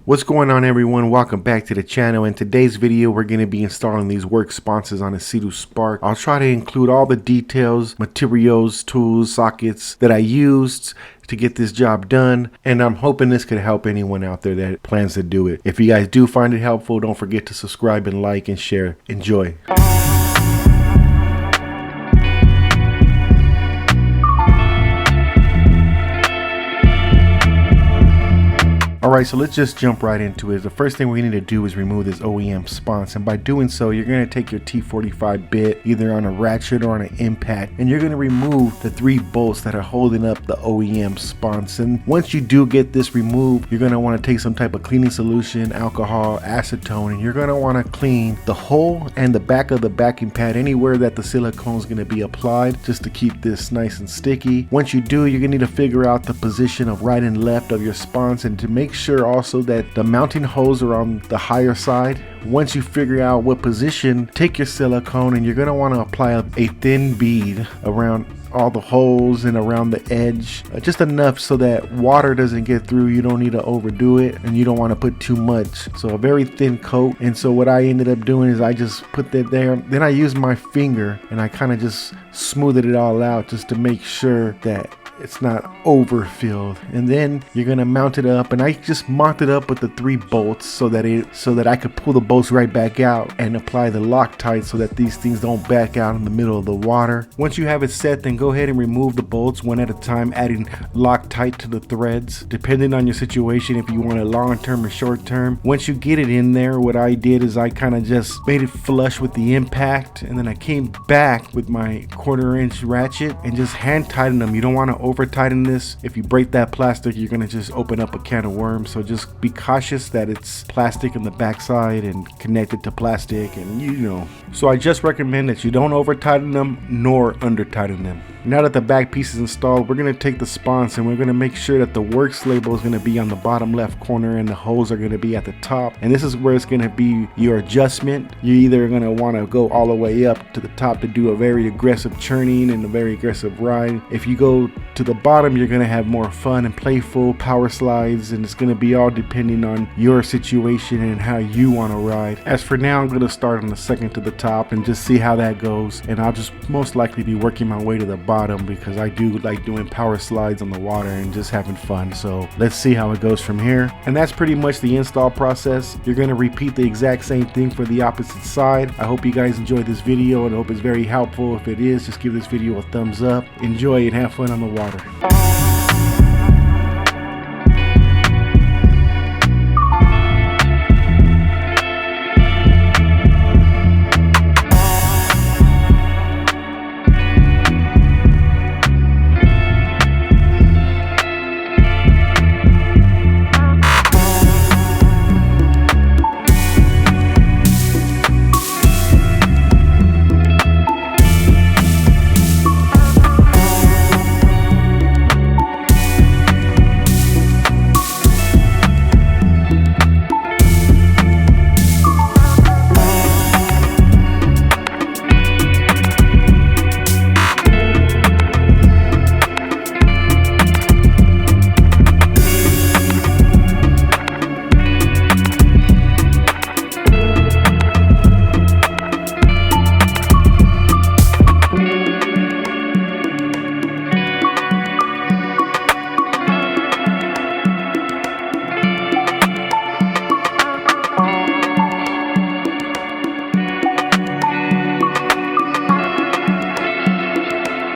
What's going on, everyone? Welcome back to the channel. In today's video, we're going to be installing these Worx Sponsons on a Seadoo Spark. I'll try to include all the details, materials, tools, sockets that I used to get this job done, and I'm hoping this could help anyone out there that plans to do it. If you guys do find it helpful, don't forget to subscribe and like and share. Enjoy. Alright, so let's just jump right into it. The first thing we need to do is remove this OEM sponson, and by doing so, you're going to take your T45 bit, either on a ratchet or on an impact, and you're going to remove the 3 bolts that are holding up the OEM sponson. Once you do get this removed, you're going to want to take some type of cleaning solution, alcohol, acetone, and you're going to want to clean the hole and the back of the backing pad, anywhere that the silicone is going to be applied, just to keep this nice and sticky. Once you do, you're going to need to figure out the position of right and left of your sponson to make sure also that the mounting holes are on the higher side. Once you figure out what position, take your silicone and you're going to want to apply a thin bead around all the holes and around the edge, just enough so that water doesn't get through. You don't need to overdo it, and you don't want to put too much, so a very thin coat. And so what I ended up doing is I just put that there, then I used my finger and I kind of just smoothed it all out just to make sure that it's not overfilled. And then you're gonna mount it up, and I just mounted it up with the 3 bolts so that I could pull the bolts right back out and apply the Loctite so that these things don't back out in the middle of the water. Once you have it set, then go ahead and remove the bolts one at a time, adding Loctite to the threads depending on your situation, if you want it long term or short term. Once you get it in there, what I did is I kind of just made it flush with the impact, and then I came back with my 1/4-inch ratchet and just hand tightened them. You don't want to over tighten this. If you break that plastic, you're going to just open up a can of worms, so just be cautious that it's plastic in the backside and connected to plastic, and you know. So I just recommend that you don't over tighten them nor under tighten them. Now that the back piece is installed, we're going to take the sponson and we're going to make sure that the Worx label is going to be on the bottom left corner and the holes are going to be at the top, and this is where it's going to be your adjustment. You're either going to want to go all the way up to the top to do a very aggressive churning and a very aggressive ride. If you go to the bottom, you're going to have more fun and playful power slides, and it's going to be all depending on your situation and how you want to ride. As for now, I'm going to start on the second to the top and just see how that goes, and I'll just most likely be working my way to the bottom because I do like doing power slides on the water and just having fun. So let's see how it goes from here. And that's pretty much the install process. You're going to repeat the exact same thing for the opposite side. I hope you guys enjoyed this video and I hope it's very helpful. If it is, just give this video a thumbs up, enjoy it, have fun on the water.